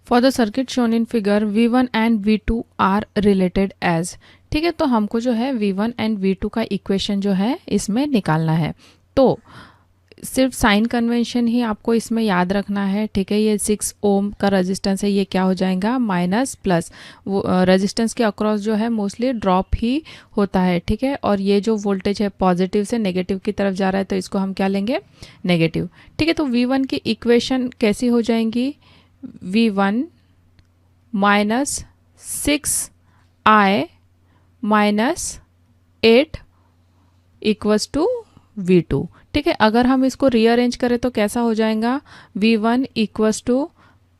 For the circuit shown in figure V1 and V2 are related as. ठीक है, तो हमको जो है V1 एंड V2 का इक्वेशन जो है इसमें निकालना है। तो सिर्फ साइन कन्वेंशन ही आपको इसमें याद रखना है। ठीक है, ये 6 ओम का रेजिस्टेंस है, ये क्या हो जाएगा माइनस प्लस। वो रेजिस्टेंस के अक्रॉस जो है मोस्टली ड्रॉप ही होता है। ठीक है, और ये जो वोल्टेज है पॉजिटिव से नेगेटिव की तरफ जा रहा है, तो इसको हम क्या लेंगे नेगेटिव। ठीक है, तो V1 की इक्वेशन कैसी हो जाएंगी, V1 minus 6I minus 8 equals to V2। ठीक है, अगर हम इसको रीअरेंज करें तो कैसा हो जाएगा, V1 equals two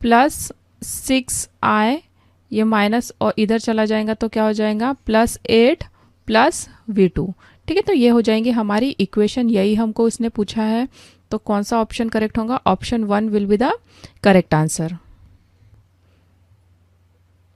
plus 6I, ये माइनस और इधर चला जाएगा तो क्या हो जाएगा प्लस 8 प्लस V2। ठीक है, तो ये हो जाएंगी हमारी इक्वेशन, यही हमको इसने पूछा है। तो कौन सा ऑप्शन करेक्ट होगा, option 1 will be the correct answer.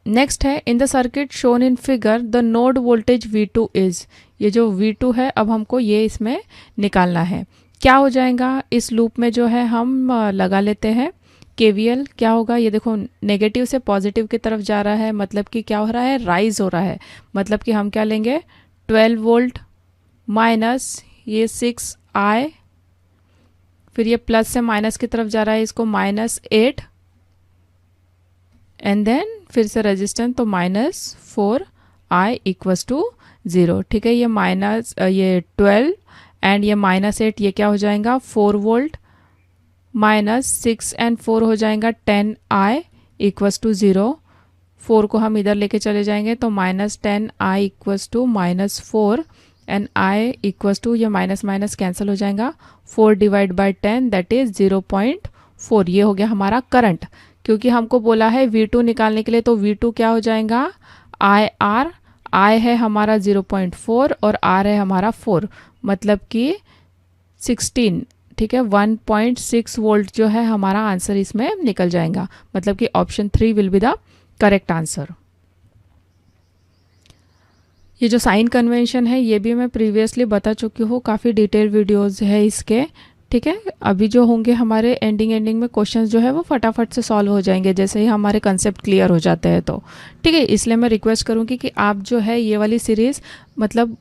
Next है, in the circuit shown in figure the node voltage V2 is. ये जो V2 है अब हमको ये इसमें निकालना है। क्या हो जाएगा, इस लूप में जो है हम लगा लेते हैं KVL। क्या होगा, ये देखो नेगेटिव से पॉजिटिव की तरफ जा रहा है, मतलब कि क्या हो रहा है राइज हो रहा है। मतलब कि हम क्या लेंगे 12 वोल्ट माइनस ये 6I, फिर ये प्लस से माइनस की तरफ जा रहा है, इसको माइनस 8 एंड देन फिर से रेजिस्टेंस तो माइनस 4I इक्वस टू 0। ठीक है, ये माइनस ये 12 एंड ये माइनस 8, ये क्या हो जाएगा 4 वोल्ट माइनस 6 एंड 4 हो जाएगा 10I इक्वस टू 0। 4 को हम इधर लेके चले जाएंगे तो minus 10I equals to minus 4 and I equals to ये माइनस माइनस कैंसिल हो जाएगा, 4 डिवाइड बाई 10 दैट इज 0.4। ये हो गया हमारा करंट। क्योंकि हमको बोला है V2 निकालने के लिए, तो V2 क्या हो जाएगा IR। I है हमारा 0.4 और R है हमारा 4, मतलब कि 16। ठीक है, 1.6 वोल्ट जो है हमारा आंसर इसमें निकल जाएगा, मतलब कि option 3 will be the correct answer. ये जो साइन कन्वेंशन है ये भी मैं प्रीवियसली बता चुकी हूँ, काफ़ी डिटेल वीडियोस है इसके। ठीक है, अभी जो होंगे हमारे एंडिंग में क्वेश्चंस जो है वो फटाफट से सॉल्व हो जाएंगे जैसे ही हमारे कंसेप्ट क्लियर हो जाते हैं तो। ठीक है, इसलिए मैं रिक्वेस्ट करूँगी कि आप जो है ये वाली सीरीज़ मतलब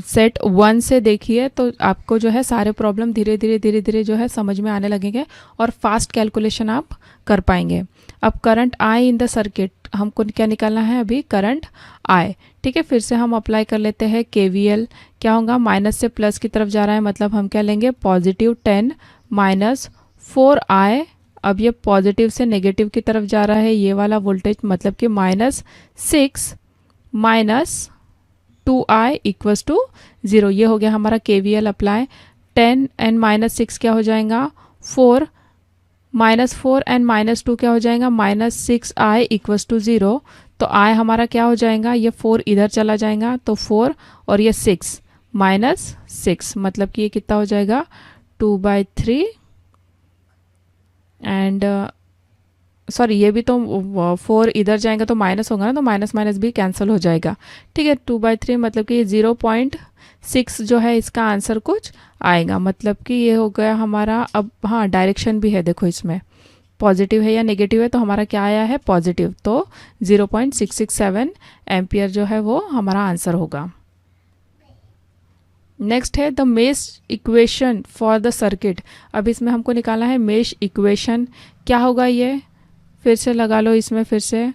सेट 1 से देखिए, तो आपको जो है सारे प्रॉब्लम धीरे धीरे जो है समझ में आने लगेंगे और फास्ट कैलकुलेशन आप कर पाएंगे। अब current I in the circuit, हमको क्या निकालना है अभी करंट आई। ठीक है, फिर से हम अप्लाई कर लेते हैं KVL। क्या होगा, माइनस से प्लस की तरफ जा रहा है, मतलब हम क्या लेंगे पॉजिटिव 10 माइनस 4I। अब ये पॉजिटिव से नेगेटिव की तरफ जा रहा है ये वाला वोल्टेज, मतलब कि minus 6 minus 2I equals to 0। ये हो गया हमारा KVL अप्लाई। 10 एंड माइनस 6 क्या हो जाएगा 4, माइनस 4 एंड माइनस 2 क्या हो जाएगा माइनस 6I इक्वस टू 0। तो I हमारा क्या हो जाएगा, ये 4 इधर चला जाएगा तो 4 और ये 6 माइनस 6, मतलब कि ये कितना हो जाएगा 2/3 एंड सॉरी ये भी तो 4 इधर जाएगा तो माइनस होगा ना, तो माइनस माइनस भी कैंसिल हो जाएगा। ठीक है, 2/3 मतलब कि 0.6 जो है इसका आंसर कुछ आएगा, मतलब कि ये हो गया हमारा। अब हाँ डायरेक्शन भी है, देखो इसमें पॉजिटिव है या नेगेटिव है, तो हमारा क्या आया है पॉजिटिव, तो 0.667 एम्पियर जो है वो हमारा आंसर होगा। नेक्स्ट है the mesh equation for the circuit. अब इसमें हमको निकालना है मेश इक्वेशन। क्या होगा ये, फिर से लगा लो इसमें, फिर से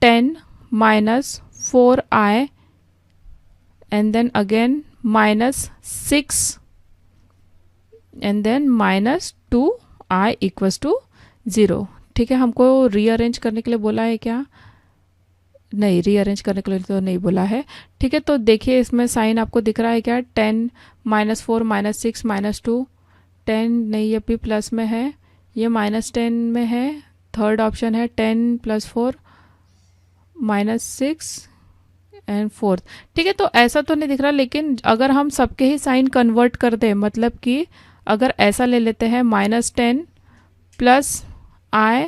10 minus 4I and then again minus 6 and then minus 2I equals to 0। ठीक है, हमको रीअरेंज करने के लिए बोला है क्या, नहीं रीअरेंज करने के लिए तो नहीं बोला है। ठीक है, तो देखिए इसमें साइन आपको दिख रहा है क्या, 10 माइनस 4 माइनस 6 माइनस 2, 10 नहीं ये भी प्लस में है, ये माइनस 10 में है। थर्ड ऑप्शन है 10 प्लस 4 माइनस 6 एंड फोर्थ। ठीक है, तो ऐसा तो नहीं दिख रहा, लेकिन अगर हम सबके ही साइन कन्वर्ट कर दें, मतलब कि अगर ऐसा ले लेते हैं -10 plus I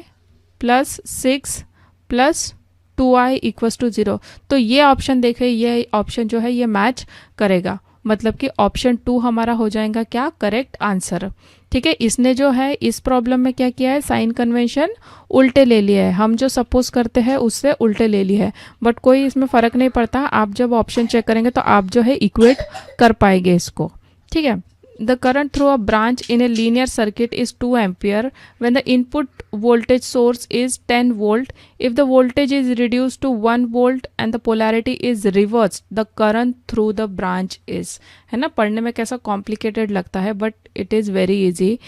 plus 6 plus 2I equals to 0, तो ये ऑप्शन देखें, ये ऑप्शन जो है ये मैच करेगा। मतलब कि ऑप्शन 2 हमारा हो जाएगा क्या, करेक्ट आंसर। ठीक है, इसने जो है इस प्रॉब्लम में क्या किया है, साइन कन्वेंशन उल्टे ले लिया है, हम जो सपोज करते हैं उससे उल्टे ले लिया है, बट कोई इसमें फ़र्क नहीं पड़ता, आप जब ऑप्शन चेक करेंगे तो आप जो है इक्वेट कर पाएंगे इसको। ठीक है, the current through a branch in a linear circuit is 2 ampere when the input voltage source is 10 volt. If the voltage is reduced to 1 volt and the polarity is reversed, the current through the branch is, है ना, पढ़ने में कैसा complicated लगता है but it is very easy.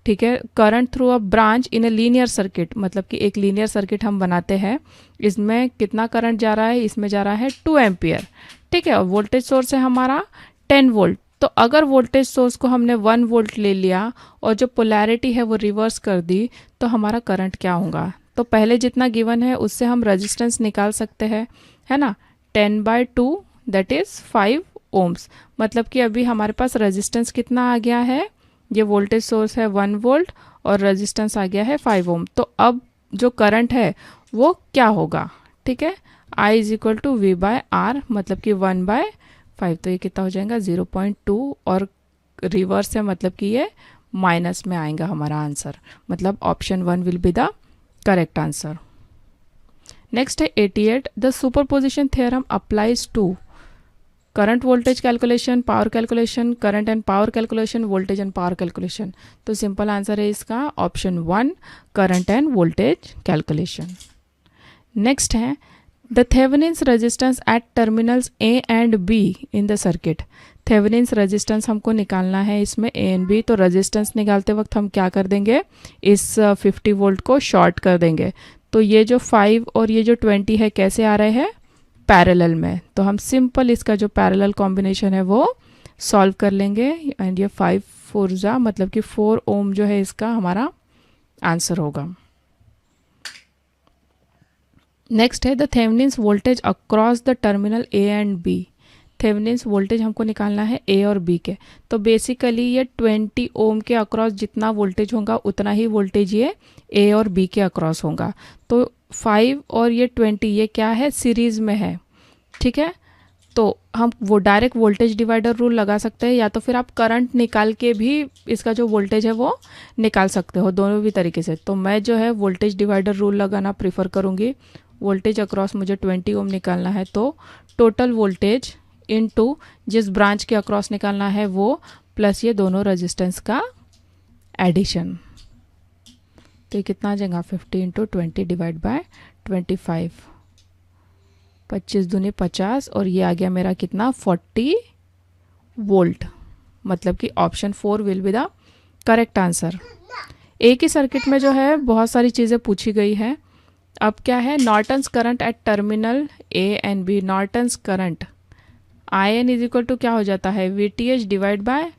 ठीक है, current through a branch in a linear circuit, मतलब कि एक लीनियर सर्किट हम बनाते हैं, इसमें कितना करंट जा रहा है, इसमें जा रहा है 2 एम्पियर। ठीक है, और वोल्टेज सोर्स है हमारा 10 वोल्ट। तो अगर वोल्टेज सोर्स को हमने 1 वोल्ट ले लिया और जो पोलैरिटी है वो रिवर्स कर दी तो हमारा करंट क्या होगा, तो पहले जितना गिवन है उससे हम रेजिस्टेंस निकाल सकते हैं, है ना, 10/2 दैट इज़ 5 ओम्स। मतलब कि अभी हमारे पास रेजिस्टेंस कितना आ गया है, ये वोल्टेज सोर्स है 1 वोल्ट और रेजिस्टेंस आ गया है 5 ओम। तो अब जो करंट है वो क्या होगा, ठीक है, I is equal to V/R, मतलब कि 1/5, तो ये कितना हो जाएगा 0.2, और रिवर्स है मतलब कि ये माइनस में आएगा हमारा आंसर, मतलब option 1 will be the correct answer. Next है 88, the superposition theorem applies to current voltage calculation, power calculation, current and power calculation, voltage and power calculation. तो सिंपल आंसर है इसका option 1, current and voltage calculation. Next है the Thevenin's resistance at terminals A and B in the circuit. Thevenin's resistance हमको निकालना है इसमें A and B, तो resistance निकालते वक्त हम क्या कर देंगे, इस 50 वोल्ट को शॉर्ट कर देंगे। तो ये जो 5 और ये जो 20 है कैसे आ रहे हैं, पैरेलल में, तो हम सिंपल इसका जो पैरेलल कॉम्बिनेशन है वो सॉल्व कर लेंगे, एंड ये 5 4 मतलब कि 4 ओम जो है इसका हमारा आंसर होगा। नेक्स्ट है the Thevenin's voltage across the terminal A and B. Thevenin's voltage हमको निकालना है ए और बी के, तो बेसिकली ये 20 ओम के अक्रॉस जितना वोल्टेज होगा उतना ही वोल्टेज ये ए और बी के अक्रॉस होगा। तो 5 और ये 20 ये क्या है, सीरीज में है। ठीक है, तो हम वो डायरेक्ट वोल्टेज डिवाइडर रूल लगा सकते हैं, या तो फिर आप करंट निकाल के भी इसका जो वोल्टेज है वो निकाल सकते हो, दोनों भी तरीके से। तो मैं जो है वोल्टेज डिवाइडर रूल लगाना प्रीफर करूँगी। वोल्टेज अक्रॉस मुझे 20 ओम निकालना है, तो टोटल वोल्टेज इनटू जिस ब्रांच के अक्रॉस निकालना है वो, प्लस ये दोनों रेजिस्टेंस का एडिशन, तो ये कितना आ जाएगा 50 × 20 डिवाइड बाय 25, 25 दूनी 50, और ये आ गया मेरा कितना 40 वोल्ट, मतलब कि option 4 will be the correct answer. एक ही सर्किट में जो है बहुत सारी चीज़ें पूछी गई है। अब क्या है, Norton's current at terminal A and B. Norton's current IN is equal to क्या हो जाता है, VTH डिवाइड बाय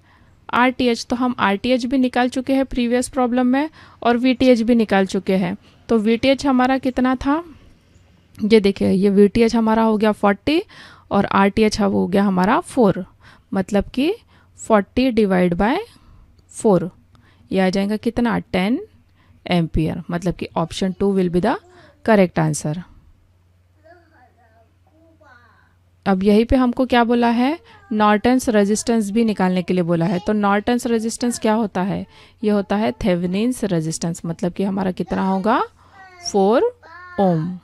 RTH। तो हम RTH भी निकाल चुके हैं प्रीवियस प्रॉब्लम में और VTH भी निकाल चुके हैं। तो VTH हमारा कितना था, ये देखिए, ये VTH हमारा हो गया 40 और RTH हो गया हमारा 4, मतलब कि 40 डिवाइड बाय 4, ये आ जाएगा कितना 10 एम्पियर, मतलब कि option 2 will be the correct answer. अब यहीं पे हमको क्या बोला है, नॉर्टन्स रेजिस्टेंस भी निकालने के लिए बोला है। तो नॉर्टन्स रेजिस्टेंस क्या होता है, ये होता है थेवेनिन्स रेजिस्टेंस, मतलब कि हमारा कितना होगा 4 ओम,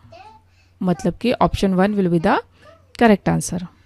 मतलब कि option 1 will be the correct answer.